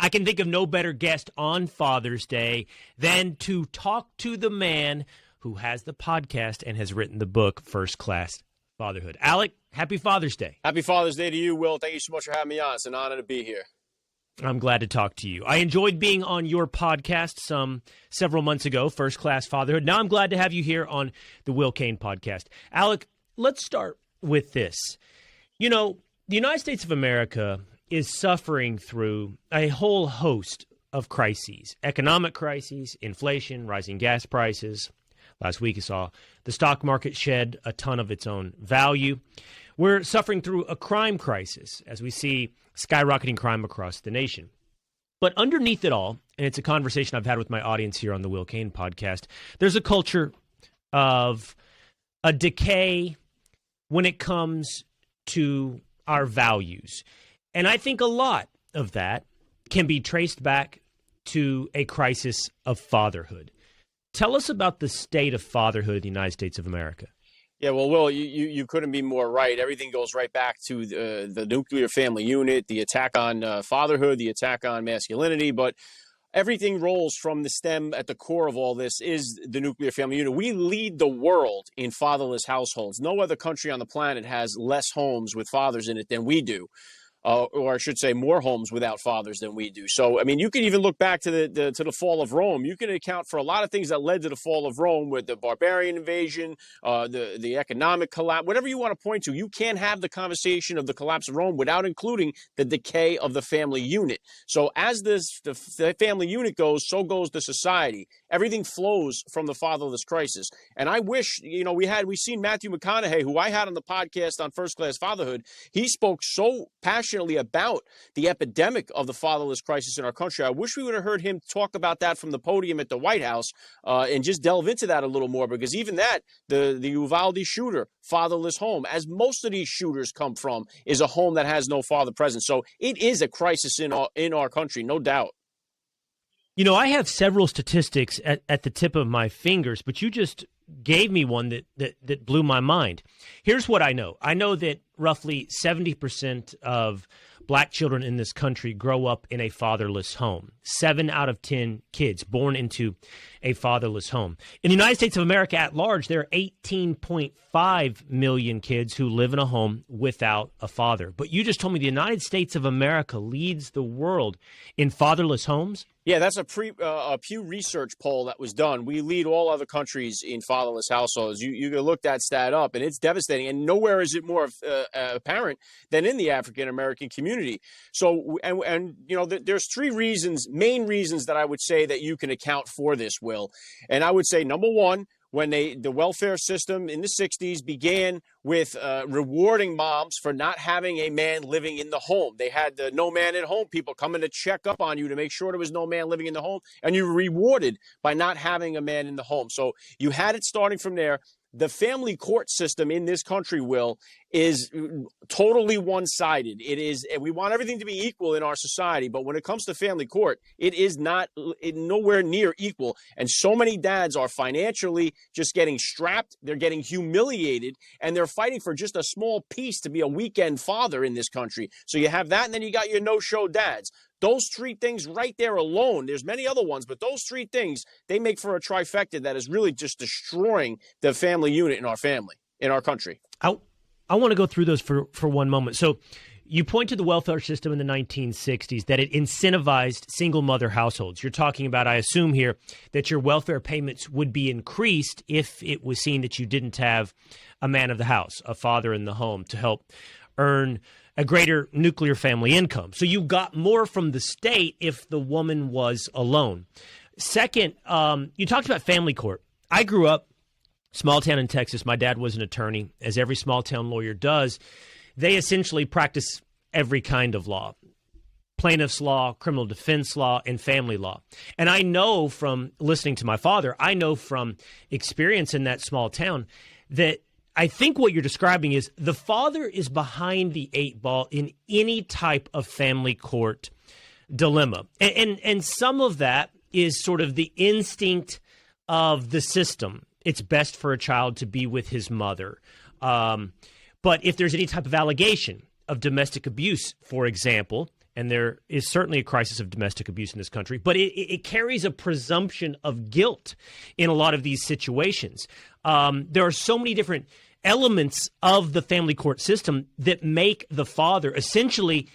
I can think of no better guest on Father's Day than to talk to the man who has the podcast and has written the book, First Class Fatherhood. Alec, happy Father's Day. Happy Father's Day to you, Will. Thank you so much for having me on. It's an honor to be here. I'm glad to talk to you. I enjoyed being on your podcast several months ago, First Class Fatherhood. Now I'm glad to have you here on the Cain Podcast. Alec, let's start with this. You know, the United States of America is suffering through a whole host of crises, economic crises, inflation, rising gas prices. Last week you saw the stock market shed a ton of its own value. We're suffering through a crime crisis as we see skyrocketing crime across the nation. But underneath it all, and it's a conversation I've had with my audience here on the Cain Podcast, there's a culture of a decay when it comes to our values. And I think a lot of that can be traced back to a crisis of fatherhood. Tell us about the state of fatherhood in the United States of America. Yeah, well, Will, you couldn't be more right. Everything goes right back to the nuclear family unit, the attack on fatherhood, the attack on masculinity. But everything rolls from the stem at the core of all this is the nuclear family unit. We lead the world in fatherless households. No other country on the planet has less homes with fathers in it than we do. Or I should say more homes without fathers than we do. So, I mean, you can even look back to the fall of Rome. You can account for a lot of things that led to the fall of Rome with the barbarian invasion, the economic collapse, whatever you want to point to. You can't have the conversation of the collapse of Rome without including the decay of the family unit. So as the family unit goes, so goes the society. Everything flows from the fatherless crisis. And I wish, we've seen Matthew McConaughey, who I had on the podcast on First Class Fatherhood. He spoke so passionately about the epidemic of the fatherless crisis in our country. I wish we would have heard him talk about that from the podium at the White House and just delve into that a little more, because even that, the Uvalde shooter, fatherless home, as most of these shooters come from, is a home that has no father present. So it is a crisis in our country, no doubt. You know, I have several statistics at the tip of my fingers, but you just gave me one that blew my mind. Here's what I know. I know that roughly 70% of black children in this country grow up in a fatherless home. 7 out of 10 kids born into a fatherless home. In the United States of America at large, there are 18.5 million kids who live in a home without a father. But you just told me the United States of America leads the world in fatherless homes? Yeah, that's a Pew Research poll that was done. We lead all other countries in fatherless households. You can look that stat up, and it's devastating. And nowhere is it more apparent than in the African American community. So, there's 3 main reasons that I would say that you can account for this, Will. And I would say, number one, when the welfare system in the 60s began with rewarding moms for not having a man living in the home. They had the no man at home people coming to check up on you to make sure there was no man living in the home, and you were rewarded by not having a man in the home. So you had it starting from there. The family court system in this country, Will, is totally one-sided. It is, we want everything to be equal in our society, but when it comes to family court, it is nowhere near equal. And so many dads are financially just getting strapped, they're getting humiliated, and they're fighting for just a small piece to be a weekend father in this country. So you have that, and then you got your no-show dads. Those 3 things right there alone, there's many other ones, but those 3 things, they make for a trifecta that is really just destroying the family unit in our country. I want to go through those for one moment. So you point to the welfare system in the 1960s, that it incentivized single mother households. You're talking about, I assume here, that your welfare payments would be increased if it was seen that you didn't have a man of the house, a father in the home, to help earn a greater nuclear family income. So you got more from the state if the woman was alone. Second, you talked about family court. I grew up small town in Texas. My dad was an attorney, as every small town lawyer does. They essentially practice every kind of law: plaintiff's law, criminal defense law, and family law. And I know from listening to my father, I know from experience in that small town, that I think what you're describing is the father is behind the 8 ball in any type of family court dilemma. And some of that is sort of the instinct of the system. It's best for a child to be with his mother. But if there's any type of allegation of domestic abuse, for example, and there is certainly a crisis of domestic abuse in this country, but it carries a presumption of guilt in a lot of these situations. There are so many different elements of the family court system that make the father essentially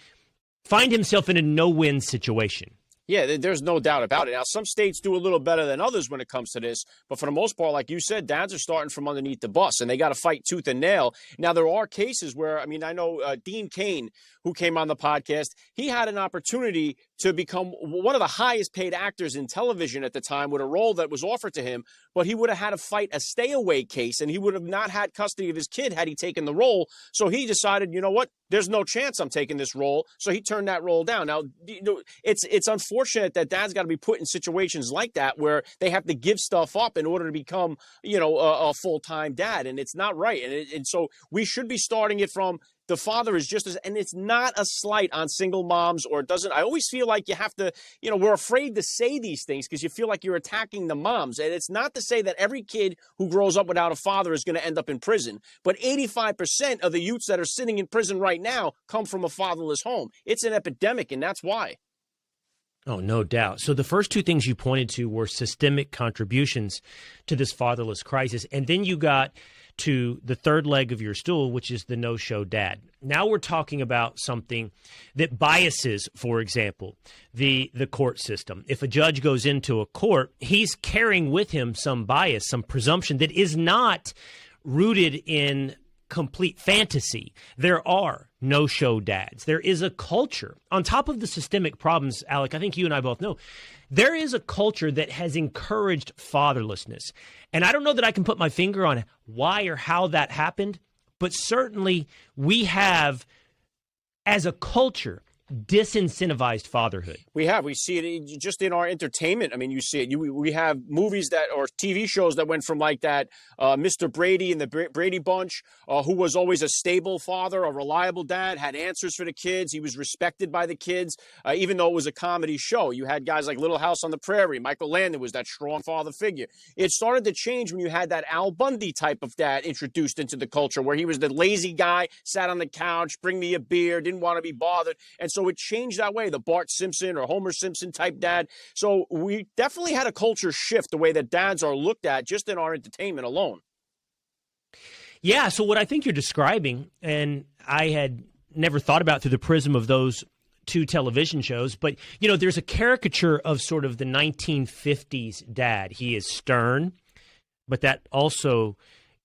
find himself in a no-win situation. Yeah, there's no doubt about it. Now, some states do a little better than others when it comes to this, but for the most part, like you said, dads are starting from underneath the bus, and they got to fight tooth and nail. Now, there are cases where, I know Dean Cain, who came on the podcast, he had an opportunity to become one of the highest paid actors in television at the time with a role that was offered to him, but he would have had to fight a stay-away case, and he would have not had custody of his kid had he taken the role. So he decided, you know what, there's no chance I'm taking this role. So he turned that role down. Now, it's unfortunate that dad's got to be put in situations like that where they have to give stuff up in order to become, a full-time dad, and it's not right. And so we should be starting it from the father is just as, and it's not a slight on single moms or it doesn't. I always feel like you have to, we're afraid to say these things because you feel like you're attacking the moms. And it's not to say that every kid who grows up without a father is going to end up in prison. But 85% of the youths that are sitting in prison right now come from a fatherless home. It's an epidemic, and that's why. Oh, no doubt. So the first two things you pointed to were systemic contributions to this fatherless crisis. And then you got to the third leg of your stool, which is the no-show dad. Now we're talking about something that biases, for example, the court system. If a judge goes into a court, he's carrying with him some bias, some presumption that is not rooted in complete fantasy. There are no-show dads. There is a culture. On top of the systemic problems, Alec, I think you and I both know, there is a culture that has encouraged fatherlessness. And I don't know that I can put my finger on why or how that happened, but certainly we have, as a culture, disincentivized fatherhood. We see it just in our entertainment. You see it. We have movies or TV shows that went from like that Mr. Brady and the Brady Bunch, who was always a stable father, a reliable dad, had answers for the kids. He was respected by the kids, even though it was a comedy show. You had guys like Little House on the Prairie. Michael Landon was that strong father figure. It started to change when you had that Al Bundy type of dad introduced into the culture, where he was the lazy guy, sat on the couch, bring me a beer, didn't want to be bothered. And so it changed that way, the Bart Simpson or Homer Simpson type dad. So we definitely had a culture shift the way that dads are looked at just in our entertainment alone. Yeah, so what I think you're describing, and I had never thought about through the prism of those two television shows, but, there's a caricature of sort of the 1950s dad. He is stern, but that also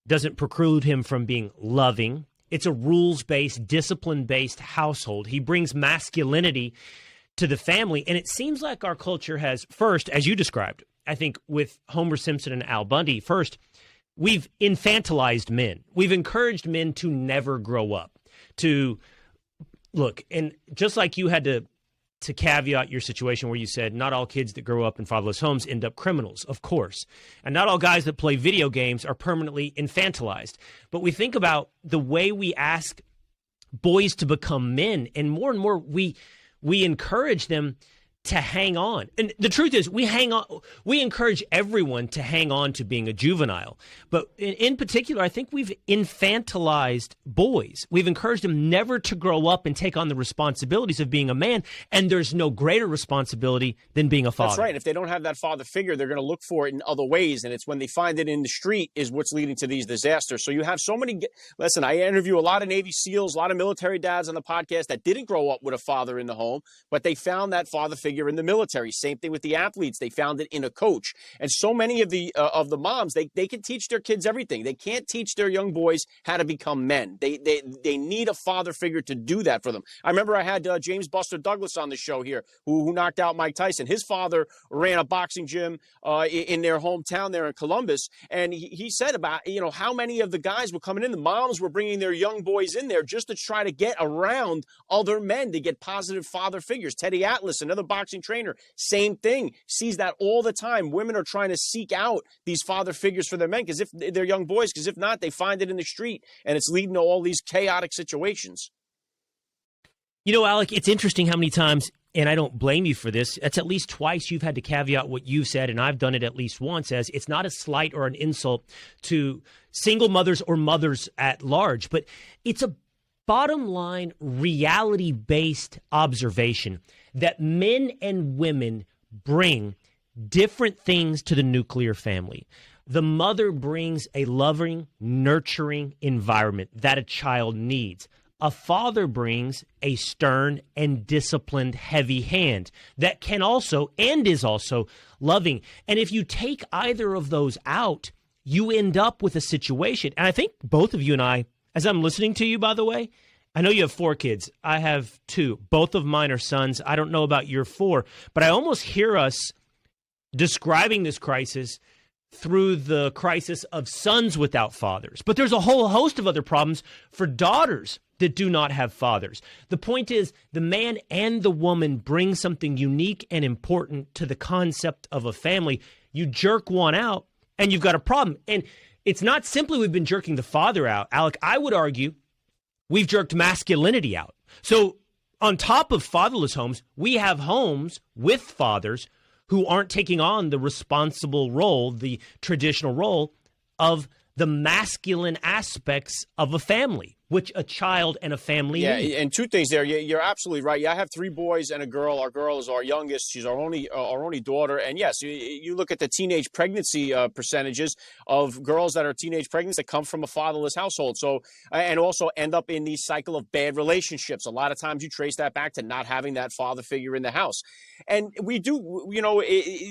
doesn't preclude him from being loving. It's a rules-based, discipline-based household. He brings masculinity to the family. And it seems like our culture has, first, as you described, I think with Homer Simpson and Al Bundy, first, we've infantilized men. We've encouraged men to never grow up, to look. And just like you had to caveat your situation where you said not all kids that grow up in fatherless homes end up criminals, of course. And not all guys that play video games are permanently infantilized. But we think about the way we ask boys to become men, and more we encourage them to hang on. And the truth is, we encourage everyone to hang on to being a juvenile. But in particular, I think we've infantilized boys. We've encouraged them never to grow up and take on the responsibilities of being a man. And there's no greater responsibility than being a father. That's right. And if they don't have that father figure, they're going to look for it in other ways. And it's when they find it in the street is what's leading to these disasters. So you have so many. Listen, I interview a lot of Navy SEALs, a lot of military dads on the podcast that didn't grow up with a father in the home, but they found that father figure in the military. Same thing with the athletes. They found it in a coach. And so many of the moms, they can teach their kids everything. They can't teach their young boys how to become men. They need a father figure to do that for them. I remember I had James Buster Douglas on the show here, who knocked out Mike Tyson. His father ran a boxing gym in their hometown there in Columbus. And he said about, how many of the guys were coming in. The moms were bringing their young boys in there just to try to get around other men, to get positive father figures. Teddy Atlas, another boxing trainer, same thing, sees that all the time. Women are trying to seek out these father figures for their men, because if they're young boys, because if not, they find it in the street, and it's leading to all these chaotic situations. Alec, it's interesting how many times, and I don't blame you for this, it's at least twice you've had to caveat what you've said, and I've done it at least once, as it's not a slight or an insult to single mothers or mothers at large, but it's a bottom line, reality-based observation that men and women bring different things to the nuclear family. The mother brings a loving, nurturing environment that a child needs. A father brings a stern and disciplined, heavy hand that can also and is also loving. And if you take either of those out, you end up with a situation. And I think both of you and I, as I'm listening to you, by the way, I know you have 4 kids. I have 2. Both of mine are sons. I don't know about your 4, but I almost hear us describing this crisis through the crisis of sons without fathers. But there's a whole host of other problems for daughters that do not have fathers. The point is, the man and the woman bring something unique and important to the concept of a family. You jerk one out, and you've got a problem. And it's not simply we've been jerking the father out. Alec, I would argue we've jerked masculinity out. So on top of fatherless homes, we have homes with fathers who aren't taking on the responsible role, the traditional role of the masculine aspects of a family, which a child and a family need. Yeah, and 2 things there. You're absolutely right. Yeah, I have 3 boys and a girl. Our girl is our youngest. She's our only daughter. And yes, you look at the teenage pregnancy percentages of girls that are teenage pregnant that come from a fatherless household. So, and also end up in the cycle of bad relationships. A lot of times you trace that back to not having that father figure in the house. And we do,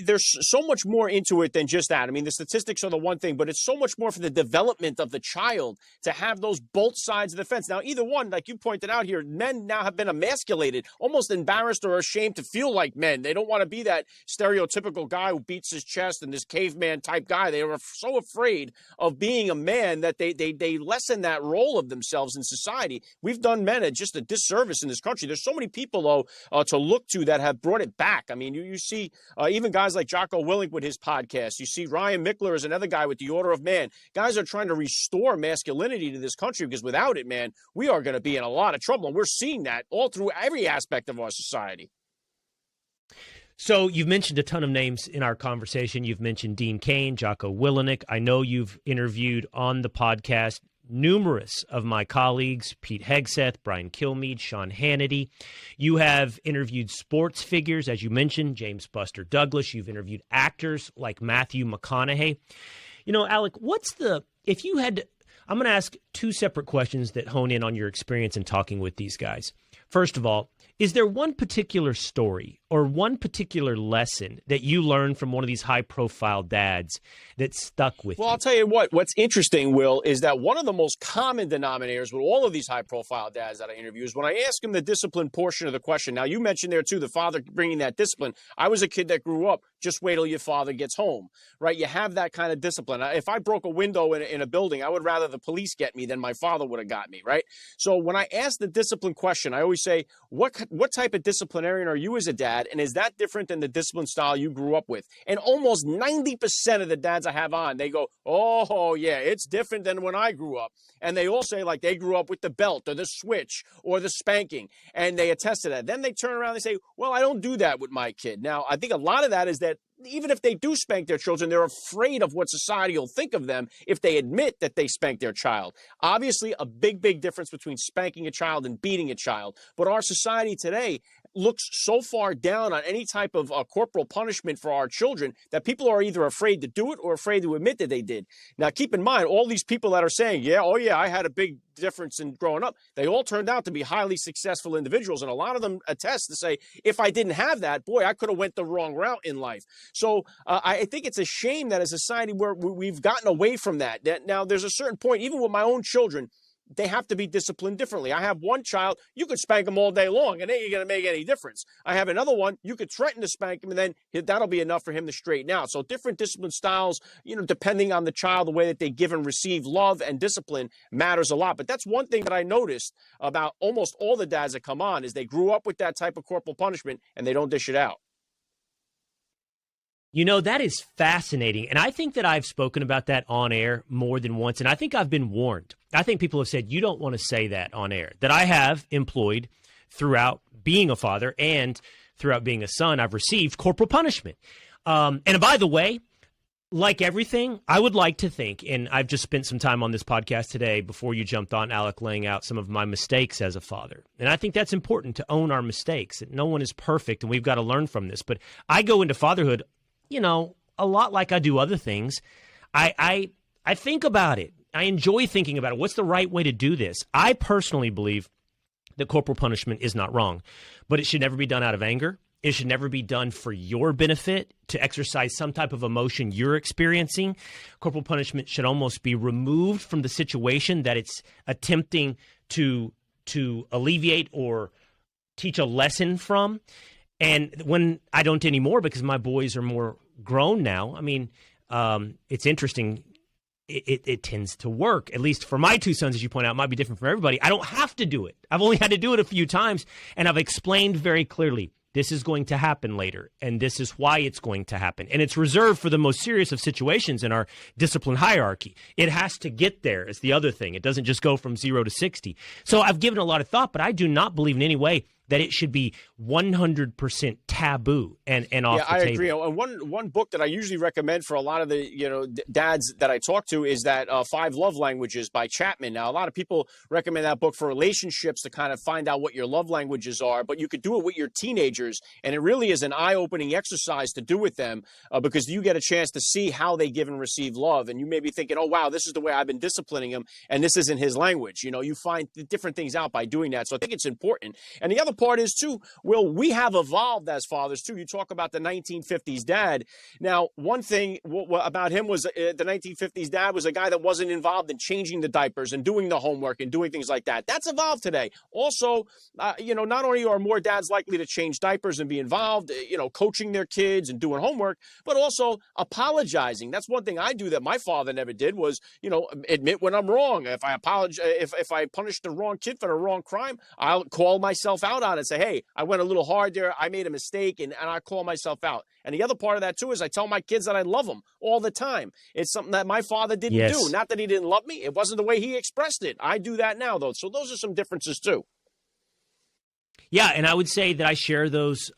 there's so much more into it than just that. I mean, the statistics are the one thing, but it's so much more for the development of the child to have those both sides of the fence. Now, either one, like you pointed out here, men now have been emasculated, almost embarrassed or ashamed to feel like men. They don't want to be that stereotypical guy who beats his chest and this caveman type guy. They are so afraid of being a man that they lessen that role of themselves in society. We've done men just a disservice in this country. There's so many people, though, to look to that have brought it back. I mean, you see even guys like Jocko Willink with his podcast. You see Ryan Mickler is another guy with the Order of Man. Guys are trying to restore masculinity to this country, because without it, man, we are going to be in a lot of trouble. And we're seeing that all through every aspect of our society. So you've mentioned a ton of names in our conversation. You've mentioned Dean Cain, Jocko Willink. I know you've interviewed on the podcast numerous of my colleagues, Pete Hegseth, Brian Kilmeade, Sean Hannity. You have interviewed sports figures, as you mentioned, James Buster Douglas. You've interviewed actors like Matthew McConaughey. Alec, if you had, I'm going to ask 2 separate questions that hone in on your experience in talking with these guys. First of all, is there one particular story or one particular lesson that you learned from one of these high-profile dads that stuck with you? Well, I'll tell you what's interesting, Will, is that one of the most common denominators with all of these high-profile dads that I interview is when I ask them the discipline portion of the question. Now, you mentioned there, too, the father bringing that discipline. I was a kid that grew up, just wait till your father gets home, right? You have that kind of discipline. If I broke a window in a building, I would rather the police get me than my father would have got me, right? So when I ask the discipline question, I always say, what type of disciplinarian are you as a dad, and is that different than the discipline style you grew up with? And almost 90% of the dads I have on, they go, oh, yeah, it's different than when I grew up. And they all say, like, they grew up with the belt or the switch or the spanking, and they attest to that. Then they turn around and say, well, I don't do that with my kid. Now, I think a lot of that is that even if they do spank their children, they're afraid of what society will think of them if they admit that they spanked their child. Obviously, a big, big difference between spanking a child and beating a child. But our society today looks so far down on any type of corporal punishment for our children that people are either afraid to do it or afraid to admit that they did. Now, keep in mind, all these people that are saying, I had a big difference in growing up, they all turned out to be highly successful individuals. And a lot of them attest to say, if I didn't have that, boy, I could have went the wrong route in life. So I think it's a shame that as a society where we've gotten away from that. Now, there's a certain point, even with my own children, they have to be disciplined differently. I have one child, you could spank him all day long, and it ain't going to make any difference. I have another one, you could threaten to spank him, and then that'll be enough for him to straighten out. So different discipline styles, depending on the child, the way that they give and receive love and discipline matters a lot. But that's one thing that I noticed about almost all the dads that come on is they grew up with that type of corporal punishment, and they don't dish it out. That is fascinating. And I think that I've spoken about that on air more than once. And I think I've been warned. I think people have said, you don't want to say that on air. That I have employed throughout being a father and throughout being a son, I've received corporal punishment. And by the way, Like everything, I would like to think, and I've just spent some time on this podcast today before you jumped on, Alec, laying out some of my mistakes as a father. And I think that's important, to own our mistakes. No one is perfect, and we've got to learn from this. But I go into fatherhood, a lot like I do other things. I think about it. I enjoy thinking about it. What's the right way to do this? I personally believe that corporal punishment is not wrong, but it should never be done out of anger. It should never be done for your benefit, to exercise some type of emotion you're experiencing. Corporal punishment should almost be removed from the situation that it's attempting to alleviate or teach a lesson from. And when I don't anymore, because my boys are more grown now, it's interesting. It tends to work, at least for my two sons, as you point out. It might be different for everybody. I don't have to do it. I've only had to do it a few times, and I've explained very clearly, this is going to happen later, and this is why it's going to happen. And it's reserved for the most serious of situations in our discipline hierarchy. It has to get there is the other thing. It doesn't just go from 0 to 60. So I've given a lot of thought, but I do not believe in any way that it should be 100% taboo and off the table. Yeah, I agree. And one book that I usually recommend for a lot of the dads that I talk to is that 5 Love Languages by Chapman. Now, a lot of people recommend that book for relationships to kind of find out what your love languages are, but you could do it with your teenagers, and it really is an eye-opening exercise to do with them because you get a chance to see how they give and receive love, and you may be thinking, oh, wow, this is the way I've been disciplining him, and this isn't his language. You find different things out by doing that, so I think it's important. And the other part is, too, Will, we have evolved as fathers, too. You talk about the 1950s dad. Now, one thing about him was the 1950s dad was a guy that wasn't involved in changing the diapers and doing the homework and doing things like that. That's evolved today. Also, not only are more dads likely to change diapers and be involved, coaching their kids and doing homework, but also apologizing. That's one thing I do that my father never did was, admit when I'm wrong. If I if I punished the wrong kid for the wrong crime, I'll call myself out on it and say, hey, I went a little hard there. I made a mistake, and I call myself out. And the other part of that, too, is I tell my kids that I love them all the time. It's something that my father didn't do. Not that he didn't love me. It wasn't the way he expressed it. I do that now, though. So those are some differences, too. Yeah, and I would say that I share those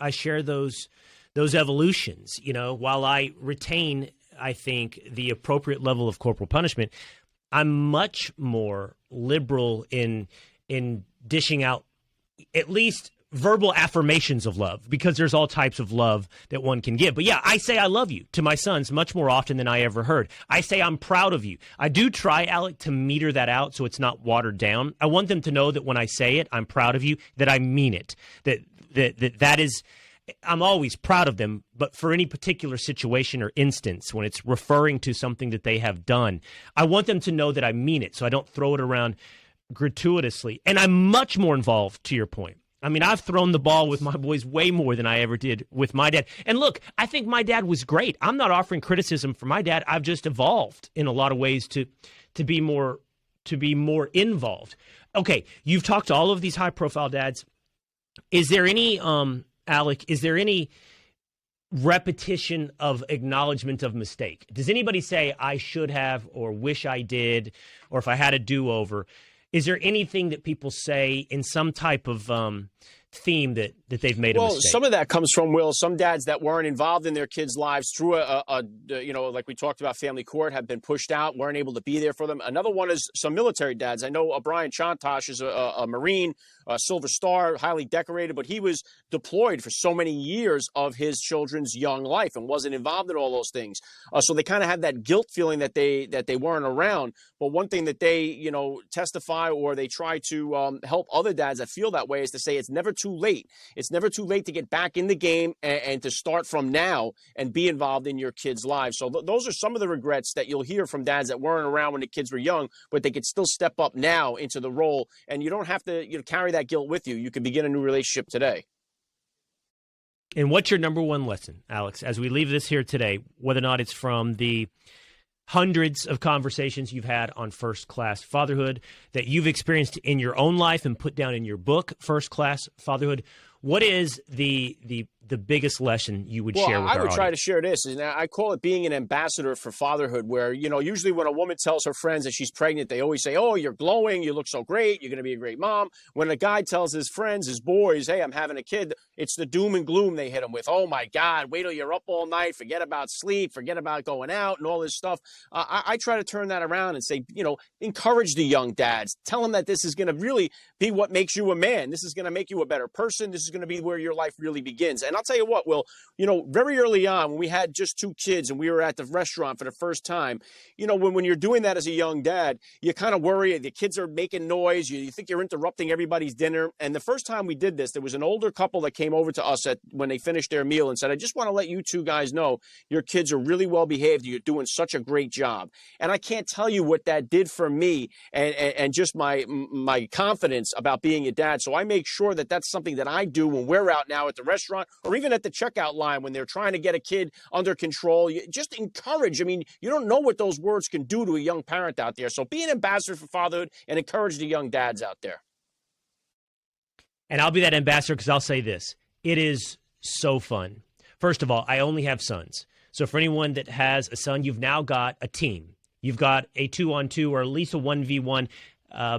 evolutions. While I retain, I think, the appropriate level of corporal punishment, I'm much more liberal in dishing out at least verbal affirmations of love, because there's all types of love that one can give. But yeah, I say I love you to my sons much more often than I ever heard. I say I'm proud of you. I do try, Alec, to meter that out so it's not watered down. I want them to know that when I say it, I'm proud of you, that I mean it, that is, I'm always proud of them, but for any particular situation or instance, when it's referring to something that they have done, I want them to know that I mean it, so I don't throw it around gratuitously. And I'm much more involved, to your point. I've thrown the ball with my boys way more than I ever did with my dad. And look, I think my dad was great. I'm not offering criticism for my dad. I've just evolved in a lot of ways to be more involved. Okay, you've talked to all of these high-profile dads. Is there any, Alec, repetition of acknowledgement of mistake? Does anybody say, I should have, or wish I did, or if I had a do-over? Is there anything that people say in some type of theme that they've made a mistake? Well, some of that comes from, Will, some dads that weren't involved in their kids' lives through like we talked about, family court, have been pushed out, weren't able to be there for them. Another one is some military dads. I know Brian Chantosh is a Marine, a Silver Star, highly decorated, but he was deployed for so many years of his children's young life and wasn't involved in all those things. So they kind of had that guilt feeling that they weren't around. But one thing that they, testify, or they try to help other dads that feel that way, is to say it's never too late. It's never too late to get back in the game and to start from now and be involved in your kids' lives. So those are some of the regrets that you'll hear from dads that weren't around when the kids were young, but they could still step up now into the role. And you don't have to carry that guilt with you. You can begin a new relationship today. And what's your number one lesson, Alex, as we leave this here today, whether or not it's from the hundreds of conversations you've had on First Class Fatherhood that you've experienced in your own life and put down in your book, First Class Fatherhood? What is the the biggest lesson you would share with our I would audience? try to share this, and I call it being an ambassador for fatherhood, where, usually when a woman tells her friends that she's pregnant, they always say, oh, you're glowing, you look so great, you're going to be a great mom. When a guy tells his friends, his boys, hey, I'm having a kid, it's the doom and gloom they hit him with. Oh, my God, wait till you're up all night, forget about sleep, forget about going out and all this stuff. I try to turn that around and say, encourage the young dads. Tell them that this is going to really be what makes you a man. This is going to make you a better person. This is going to be where your life really begins. And I'll tell you what, Will, very early on when we had just 2 kids and we were at the restaurant for the first time, when you're doing that as a young dad, you kind of worry. The kids are making noise. You think you're interrupting everybody's dinner. And the first time we did this, there was an older couple that came over to us when they finished their meal and said, I just want to let you 2 guys know your kids are really well behaved. You're doing such a great job. And I can't tell you what that did for me and just my confidence about being a dad. So I make sure that that's something that I do when we're out now at the restaurant or even at the checkout line when they're trying to get a kid under control. You just encourage. I mean, you don't know what those words can do to a young parent out there. So be an ambassador for fatherhood and encourage the young dads out there. And I'll be that ambassador because I'll say this. It is so fun. First of all, I only have sons. So for anyone that has a son, you've now got a team. You've got a 2-on-2 or at least a 1v1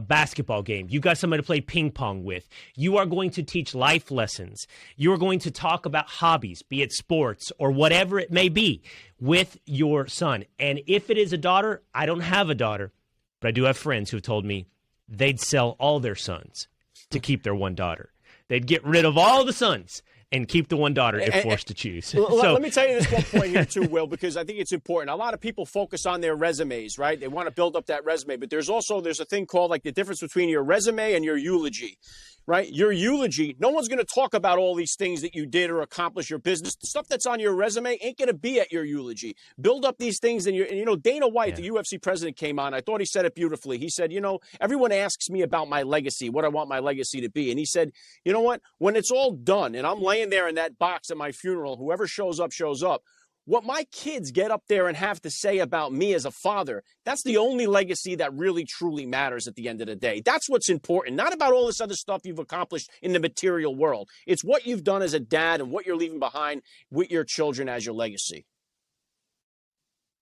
basketball game. You've got somebody to play ping pong with. You are going to teach life lessons. You're going to talk about hobbies, be it sports or whatever it may be, with your son. And if it is a daughter, I don't have a daughter, but I do have friends who have told me they'd sell all their sons to keep their one daughter. They'd get rid of all the sons and keep the one daughter if forced to choose. Let me tell you this one point here too, Will, because I think it's important. A lot of people focus on their resumes, right? They want to build up that resume, but there's a thing called like the difference between your resume and your eulogy, right? Your eulogy, no one's going to talk about all these things that you did or accomplish your business. The stuff that's on your resume ain't going to be at your eulogy. Build up these things. And Dana White, the UFC president, came on. I thought he said it beautifully. He said, everyone asks me about my legacy, what I want my legacy to be. And he said, you know what? When it's all done and I'm laying there in that box at my funeral, whoever shows up, shows up. What my kids get up there and have to say about me as a father, that's the only legacy that really, truly matters at the end of the day. That's what's important, not about all this other stuff you've accomplished in the material world. It's what you've done as a dad and what you're leaving behind with your children as your legacy.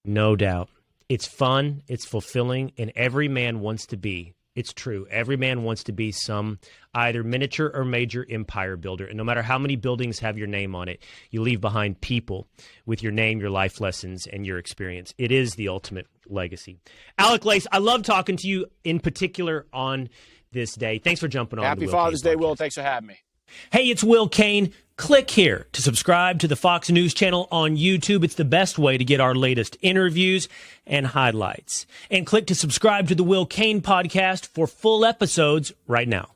No doubt. It's fun, it's fulfilling, and every man wants to be. It's true. Every man wants to be some either miniature or major empire builder. And no matter how many buildings have your name on it, you leave behind people with your name, your life lessons, and your experience. It is the ultimate legacy. Alec Lace, I love talking to you in particular on this day. Thanks for jumping on. Happy Father's Day, Will. Thanks for having me. Hey, it's Will Cain. Click here to subscribe to the Fox News channel on YouTube. It's the best way to get our latest interviews and highlights. And click to subscribe to the Will Cain Podcast for full episodes right now.